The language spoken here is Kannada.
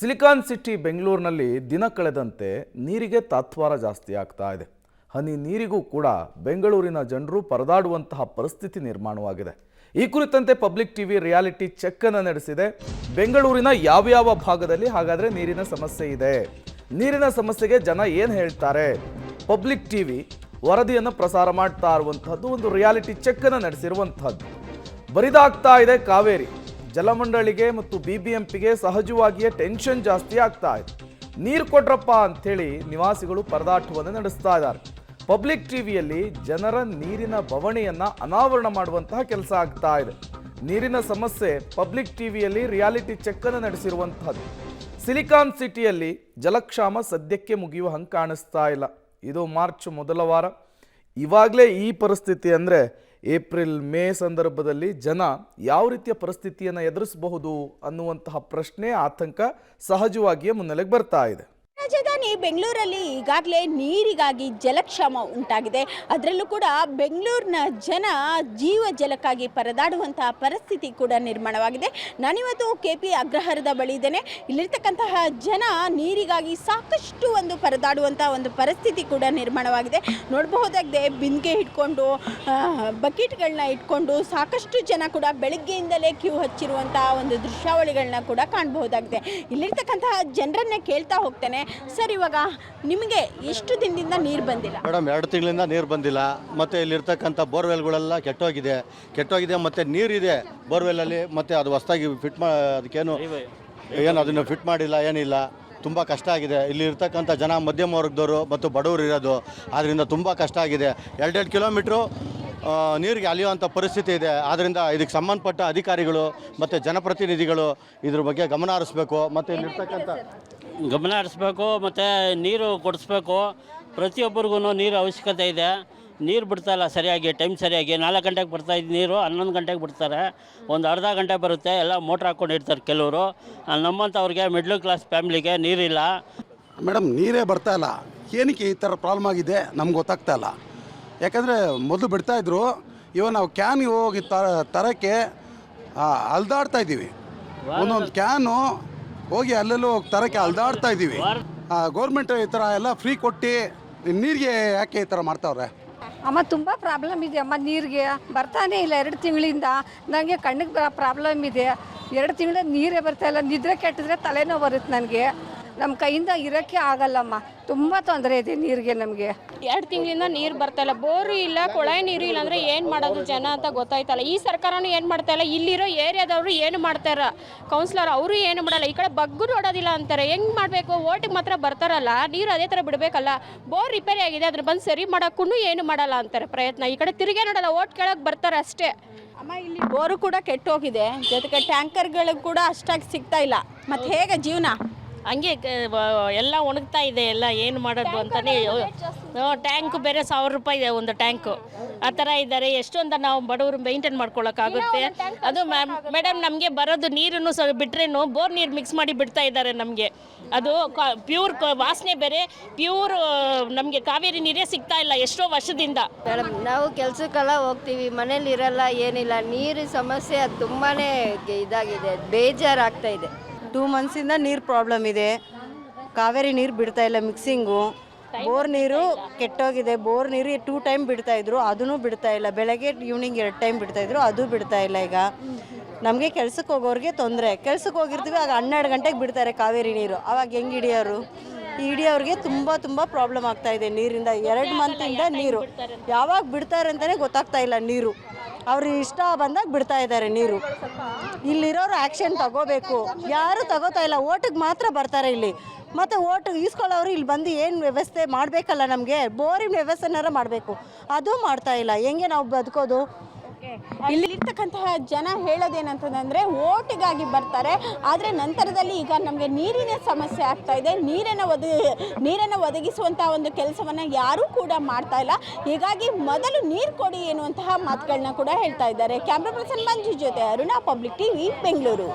ಸಿಲಿಕಾನ್ ಸಿಟಿ ಬೆಂಗಳೂರಿನಲ್ಲಿ ದಿನ ಕಳೆದಂತೆ ನೀರಿಗೆ ತಾತ್ವಾರ ಜಾಸ್ತಿ ಆಗ್ತಾ ಇದೆ. ಹನಿ ನೀರಿಗೂ ಕೂಡ ಬೆಂಗಳೂರಿನ ಜನರು ಪರದಾಡುವಂತಹ ಪರಿಸ್ಥಿತಿ ನಿರ್ಮಾಣವಾಗಿದೆ. ಈ ಕುರಿತಂತೆ ಪಬ್ಲಿಕ್ ಟಿವಿ ರಿಯಾಲಿಟಿ ಚೆಕ್ ಅನ್ನು ನಡೆಸಿದೆ. ಬೆಂಗಳೂರಿನ ಯಾವ ಭಾಗದಲ್ಲಿ ಹಾಗಾದ್ರೆ ನೀರಿನ ಸಮಸ್ಯೆ ಇದೆ, ನೀರಿನ ಸಮಸ್ಯೆಗೆ ಜನ ಏನು ಹೇಳ್ತಾರೆ, ಪಬ್ಲಿಕ್ ಟಿವಿ ವರದಿಯನ್ನು ಪ್ರಸಾರ ಮಾಡ್ತಾ ಇರುವಂತಹದ್ದು ಒಂದು ರಿಯಾಲಿಟಿ ಚೆಕ್ ಅನ್ನು ನಡೆಸಿರುವಂತಹದ್ದು. ಬರಿದಾಗ್ತಾ ಇದೆ ಕಾವೇರಿ. ಜಲಮಂಡಳಿಗೆ ಮತ್ತು ಬಿಬಿಎಂಪಿಗೆ ಸಹಜವಾಗಿಯೇ ಟೆನ್ಷನ್ ಜಾಸ್ತಿ ಆಗ್ತಾ ಇದೆ. ನೀರು ಕೊಡ್ರಪ್ಪ ಅಂಥೇಳಿ ನಿವಾಸಿಗಳು ಪರದಾಟವನ್ನು ನಡೆಸ್ತಾ ಇದ್ದಾರೆ. ಪಬ್ಲಿಕ್ ಟಿವಿಯಲ್ಲಿ ಜನರ ನೀರಿನ ಬವಣೆಯನ್ನ ಅನಾವರಣ ಮಾಡುವಂತಹ ಕೆಲಸ ಆಗ್ತಾ ಇದೆ. ನೀರಿನ ಸಮಸ್ಯೆ ಪಬ್ಲಿಕ್ ಟಿವಿಯಲ್ಲಿ ರಿಯಾಲಿಟಿ ಚೆಕ್ ಅನ್ನು ನಡೆಸಿರುವಂತಹದ್ದು. ಸಿಲಿಕಾನ್ ಸಿಟಿಯಲ್ಲಿ ಜಲಕ್ಷಾಮ ಸದ್ಯಕ್ಕೆ ಮುಗಿಯುವ ಹಂಗೆ ಕಾಣಿಸ್ತಾ ಇಲ್ಲ. ಇದು ಮಾರ್ಚ್ ಮೊದಲ ವಾರ. ಇವಾಗಲೇ ಈ ಪರಿಸ್ಥಿತಿ ಅಂದರೆ ಏಪ್ರಿಲ್ ಮೇ ಸಂದರ್ಭದಲ್ಲಿ ಜನ ಯಾವ ರೀತಿಯ ಪರಿಸ್ಥಿತಿಯನ್ನು ಎದುರಿಸಬಹುದು ಅನ್ನುವಂತಹ ಪ್ರಶ್ನೆ, ಆತಂಕ ಸಹಜವಾಗಿಯೇ ಮುನ್ನೆಲೆಗೆ ಬರ್ತಾ ಇದೆ. ರಾಜಧಾನಿ ಬೆಂಗಳೂರಲ್ಲಿ ಈಗಾಗಲೇ ನೀರಿಗಾಗಿ ಜಲಕ್ಷಾಮ ಉಂಟಾಗಿದೆ. ಅದರಲ್ಲೂ ಕೂಡ ಬೆಂಗಳೂರಿನ ಜನ ಜೀವ ಜಲಕ್ಕಾಗಿ ಪರದಾಡುವಂತಹ ಪರಿಸ್ಥಿತಿ ಕೂಡ ನಿರ್ಮಾಣವಾಗಿದೆ. ನಾನಿವತ್ತು KP ಅಗ್ರಹಾರದ ಬಳಿ ಇದ್ದೇನೆ. ಇಲ್ಲಿರ್ತಕ್ಕಂತಹ ಜನ ನೀರಿಗಾಗಿ ಸಾಕಷ್ಟು ಪರದಾಡುವಂತಹ ಒಂದು ಪರಿಸ್ಥಿತಿ ಕೂಡ ನಿರ್ಮಾಣವಾಗಿದೆ. ನೋಡಬಹುದಾಗಿದೆ, ಬಿಂದಿಗೆ ಇಟ್ಕೊಂಡು ಬಕೆಟ್ಗಳನ್ನ ಇಟ್ಕೊಂಡು ಸಾಕಷ್ಟು ಜನ ಕೂಡ ಬೆಳಗ್ಗೆಯಿಂದಲೇ ಕ್ಯೂ ಹಚ್ಚಿರುವಂತಹ ಒಂದು ದೃಶ್ಯಾವಳಿಗಳನ್ನ ಕೂಡ ಕಾಣಬಹುದಾಗಿದೆ. ಇಲ್ಲಿರ್ತಕ್ಕಂತಹ ಜನರನ್ನೇ ಕೇಳ್ತಾ ಹೋಗ್ತೇನೆ. ಸರ್, ಇವಾಗ ನಿಮಗೆ ಎಷ್ಟು ದಿನದಿಂದ ನೀರು ಬಂದಿಲ್ಲ? ಮೇಡಮ್, 2 ತಿಂಗಳಿಂದ ನೀರು ಬಂದಿಲ್ಲ. ಮತ್ತು ಇಲ್ಲಿರ್ತಕ್ಕಂಥ ಬೋರ್ವೆಲ್ಗಳೆಲ್ಲ ಕೆಟ್ಟೋಗಿದೆ ಮತ್ತು ನೀರಿದೆ ಬೋರ್ವೆಲ್ಲಲ್ಲಿ, ಮತ್ತು ಅದು ಹೊಸದಾಗಿ ಅದಕ್ಕೇನು ಅದನ್ನು ಫಿಟ್ ಮಾಡಿಲ್ಲ, ಏನಿಲ್ಲ. ತುಂಬ ಕಷ್ಟ ಆಗಿದೆ. ಇಲ್ಲಿ ಇರ್ತಕ್ಕಂಥ ಜನ ಮಧ್ಯಮ ವರ್ಗದವರು ಮತ್ತು ಬಡವರು ಇರೋದು, ಆದ್ದರಿಂದ ತುಂಬ ಕಷ್ಟ ಆಗಿದೆ. 2 ಕಿಲೋಮೀಟ್ರು ನೀರಿಗೆ ಅಲಿಯುವಂಥ ಪರಿಸ್ಥಿತಿ ಇದೆ. ಆದ್ದರಿಂದ ಇದಕ್ಕೆ ಸಂಬಂಧಪಟ್ಟ ಅಧಿಕಾರಿಗಳು ಮತ್ತು ಜನಪ್ರತಿನಿಧಿಗಳು ಇದ್ರ ಬಗ್ಗೆ ಗಮನ ಹರಿಸ್ಬೇಕು. ಮತ್ತು ಇಲ್ಲಿರ್ತಕ್ಕಂಥ ಗಮನ ಹರಿಸ್ಬೇಕು ಮತ್ತು ನೀರು ಕೊಡಿಸ್ಬೇಕು. ಪ್ರತಿಯೊಬ್ಬರಿಗೂ ನೀರು ಅವಶ್ಯಕತೆ ಇದೆ. ನೀರು ಬಿಡ್ತಾಯಿಲ್ಲ ಸರಿಯಾಗಿ, ಟೈಮ್ ಸರಿಯಾಗಿ. 4 ಗಂಟೆಗೆ ಬರ್ತಾಯಿದ್ದು ನೀರು 11 ಗಂಟೆಗೆ ಬಿಡ್ತಾರೆ. ಒಂದು ಅರ್ಧ ಗಂಟೆ ಬರುತ್ತೆ. ಎಲ್ಲ ಮೋಟ್ರ್ ಹಾಕ್ಕೊಂಡಿರ್ತಾರೆ ಕೆಲವರು. ನಮ್ಮಂಥವ್ರಿಗೆ ಮಿಡ್ಲ್ ಕ್ಲಾಸ್ ಫ್ಯಾಮ್ಲಿಗೆ ನೀರಿಲ್ಲ. ಮೇಡಮ್, ನೀರೇ ಬರ್ತಾಯಿಲ್ಲ. ಏನಕ್ಕೆ ಈ ಥರ ಪ್ರಾಬ್ಲಮ್ ಆಗಿದೆ ನಮ್ಗೆ ಗೊತ್ತಾಗ್ತಾ ಇಲ್ಲ. ಯಾಕಂದರೆ ಮೊದಲು ಬಿಡ್ತಾಯಿದ್ರು, ಇವಾಗ ನಾವು ಕ್ಯಾನ್ಗೆ ಹೋಗಿ ತರೋಕ್ಕೆ ಅಲ್ದಾಡ್ತಾ ಇದ್ದೀವಿ. ಒಂದೊಂದು ಕ್ಯಾನು ಹೋಗಿ ಅಲ್ಲೆಲ್ಲೂ ಹೋಗಿ ತರೋಕ್ಕೆ ಅಲ್ದಾಡ್ತಾ ಇದ್ದೀವಿ. ಗೌರ್ಮೆಂಟ್ ಈ ಥರ ಎಲ್ಲ ಫ್ರೀ ಕೊಟ್ಟು ನೀರಿಗೆ ಯಾಕೆ ಈ ಥರ ಮಾಡ್ತಾವ್ರೆ? ಅಮ್ಮ, ತುಂಬ ಪ್ರಾಬ್ಲಮ್ ಇದೆ ಅಮ್ಮ. ನೀರಿಗೆ ಬರ್ತಾನೆ ಇಲ್ಲ 2 ತಿಂಗಳಿಂದ. ನನಗೆ ಕಣ್ಣಿಗೆ ಪ್ರಾಬ್ಲಮ್ ಇದೆ. 2 ತಿಂಗಳಿಂದ ನೀರೇ ಬರ್ತಾಯಿಲ್ಲ. ನಿದ್ರೆ ಕೆಟ್ಟಿದ್ರೆ ತಲೆನೋವು ಬರುತ್ತೆ ನನಗೆ. ನಮ್ಮ ಕೈಯಿಂದ ಇರೋಕ್ಕೆ ಆಗಲ್ಲಮ್ಮ. ತುಂಬ ತೊಂದರೆ ಇದೆ ನೀರಿಗೆ ನಮಗೆ. 2 ತಿಂಗಳಿಂದ ನೀರು ಬರ್ತಾಯಿಲ್ಲ. ಬೋರು ಇಲ್ಲ, ಕೊಳಾಯಿ ನೀರು ಇಲ್ಲ ಅಂದರೆ ಏನು ಮಾಡೋದು ಜನ ಅಂತ ಗೊತ್ತಾಯ್ತಲ್ಲ. ಈ ಸರ್ಕಾರನೂ ಏನು ಮಾಡ್ತಾಯಿಲ್ಲ. ಇಲ್ಲಿರೋ ಏರಿಯಾದವರು ಏನು ಮಾಡ್ತಾರ, ಕೌನ್ಸಿಲರ್ ಅವರು ಏನು ಮಾಡಲ್ಲ. ಈ ಕಡೆ ಬಗ್ಗು ನೋಡೋದಿಲ್ಲ ಅಂತಾರೆ. ಹೆಂಗೆ ಮಾಡಬೇಕು? ಓಟಿಗೆ ಮಾತ್ರ ಬರ್ತಾರಲ್ಲ, ನೀರು ಅದೇ ಥರ ಬಿಡಬೇಕಲ್ಲ. ಬೋರ್ ರಿಪೇರಿ ಆಗಿದೆ, ಅದ್ರ ಬಂದು ಸರಿ ಮಾಡೋಕ್ಕೂ ಏನು ಮಾಡಲ್ಲ ಅಂತಾರೆ ಪ್ರಯತ್ನ. ಈ ಕಡೆ ತಿರುಗೇ ನೋಡಲ್ಲ, ಓಟ್ ಕೇಳೋಕೆ ಬರ್ತಾರೆ ಅಷ್ಟೇ. ಅಮ್ಮ, ಇಲ್ಲಿ ಬೋರು ಕೂಡ ಕೆಟ್ಟೋಗಿದೆ, ಜೊತೆಗೆ ಟ್ಯಾಂಕರ್ಗಳು ಕೂಡ ಅಷ್ಟಾಗಿ ಸಿಗ್ತಾ ಇಲ್ಲ. ಮತ್ತು ಹೇಗೆ ಜೀವನ? ಹಂಗೆ ಎಲ್ಲ ಒಣಗ್ತಾ ಇದೆ. ಎಲ್ಲ ಏನು ಮಾಡೋದು ಅಂತಲೇ. ಟ್ಯಾಂಕು ಬೇರೆ 1000 ರೂಪಾಯಿ ಇದೆ ಒಂದು ಟ್ಯಾಂಕು. ಆ ಥರ ಇದ್ದಾರೆ. ಎಷ್ಟೊಂದು ನಾವು ಬಡವರು ಮೇಂಟೈನ್ ಮಾಡ್ಕೊಳ್ಳೋಕ್ಕಾಗುತ್ತೆ? ಅದು ಮೇಡಮ್, ನಮಗೆ ಬರೋದು ನೀರನ್ನು ಬಿಟ್ರೇನು ಬೋರ್ ನೀರು ಮಿಕ್ಸ್ ಮಾಡಿ ಬಿಡ್ತಾ ಇದ್ದಾರೆ ನಮಗೆ. ಅದು ಪ್ಯೂರ್ ವಾಸನೆ ಬೇರೆ, ಪ್ಯೂರ್ ನಮಗೆ ಕಾವೇರಿ ನೀರೇ ಸಿಗ್ತಾ ಇಲ್ಲ ಎಷ್ಟೋ ವರ್ಷದಿಂದ. ಮೇಡಮ್, ನಾವು ಕೆಲಸಕ್ಕೆಲ್ಲ ಹೋಗ್ತೀವಿ, ಮನೇಲಿ ಇರಲ್ಲ, ಏನಿಲ್ಲ. ನೀರಿನ ಸಮಸ್ಯೆ ತುಂಬಾ ಇದಾಗಿದೆ, ಬೇಜಾರಾಗ್ತಾ ಇದೆ. 2 ಮಂತ್ಸಿಂದ ನೀರು ಪ್ರಾಬ್ಲಮ್ ಇದೆ. ಕಾವೇರಿ ನೀರು ಬಿಡ್ತಾ ಇಲ್ಲ, ಮಿಕ್ಸಿಂಗು. ಬೋರ್ ನೀರು ಕೆಟ್ಟೋಗಿದೆ. ಬೋರ್ ನೀರು 2 ಟೈಮ್ ಬಿಡ್ತಾಯಿದ್ರು, ಅದೂ ಬಿಡ್ತಾ ಇಲ್ಲ. ಬೆಳಗ್ಗೆ ಈವ್ನಿಂಗ್ 2 ಟೈಮ್ ಬಿಡ್ತಾಯಿದ್ರು, ಅದು ಬಿಡ್ತಾ ಇಲ್ಲ. ಈಗ ನಮಗೆ ಕೆಲ್ಸಕ್ಕೆ ಹೋಗೋರಿಗೆ ತೊಂದರೆ. ಕೆಲ್ಸಕ್ಕೆ ಹೋಗಿರ್ತೀವಿ, ಆಗ 12 ಗಂಟೆಗೆ ಬಿಡ್ತಾರೆ ಕಾವೇರಿ ನೀರು. ಆವಾಗ ಹೆಂಗೆ ಹಿಡಿಯೋರು? ಹಿಡಿಯೋರಿಗೆ ತುಂಬ ಪ್ರಾಬ್ಲಮ್ ಆಗ್ತಾ ಇದೆ ನೀರಿಂದ. 2 ಮಂತಿಂದ ನೀರು ಯಾವಾಗ ಬಿಡ್ತಾರೆ ಅಂತಲೇ ಗೊತ್ತಾಗ್ತಾ ಇಲ್ಲ. ನೀರು ಅವ್ರಿಗೆ ಇಷ್ಟ ಬಂದಾಗ ಬಿಡ್ತಾ ಇದ್ದಾರೆ ನೀರು. ಇಲ್ಲಿರೋರು ಆ್ಯಕ್ಷನ್ ತಗೋಬೇಕು. ಯಾರು ತಗೋತಾ ಇಲ್ಲ. ಓಟಿಗೆ ಮಾತ್ರ ಬರ್ತಾರೆ ಇಲ್ಲಿ. ಮತ್ತು ಓಟಿಗೆ ಈಸ್ಕೊಳ್ಳೋರು ಇಲ್ಲಿ ಬಂದು ಏನು ವ್ಯವಸ್ಥೆ ಮಾಡಬೇಕಲ್ಲ, ನಮಗೆ ಬೋರಿನ ವ್ಯವಸ್ಥೆನಾರ ಮಾಡಬೇಕು. ಅದು ಮಾಡ್ತಾ ಇಲ್ಲ. ಹೆಂಗೆ ನಾವು ಬದುಕೋದು? ಇಲ್ಲಿರ್ತಕ್ಕಂತಹ ಜನ ಹೇಳೋದೇನಂತಂದರೆ, ಓಟಿಗಾಗಿ ಬರ್ತಾರೆ, ಆದರೆ ನಂತರದಲ್ಲಿ ಈಗ ನಮಗೆ ನೀರಿನ ಸಮಸ್ಯೆ ಆಗ್ತಾ ಇದೆ. ನೀರನ್ನು ಒದಗಿಸುವಂತಹ ಒಂದು ಕೆಲಸವನ್ನು ಯಾರೂ ಕೂಡ ಮಾಡ್ತಾ ಇಲ್ಲ. ಹೀಗಾಗಿ ಮೊದಲು ನೀರು ಕೊಡಿ ಎನ್ನುವಂತಹ ಮಾತುಗಳನ್ನ ಕೂಡ ಹೇಳ್ತಾ ಇದ್ದಾರೆ. ಕ್ಯಾಮ್ರಾ ಪರ್ಸನ್ ಮಂಜು ಜೊತೆ ಅರುಣಾ, ಪಬ್ಲಿಕ್ ಟಿವಿ, ಬೆಂಗಳೂರು.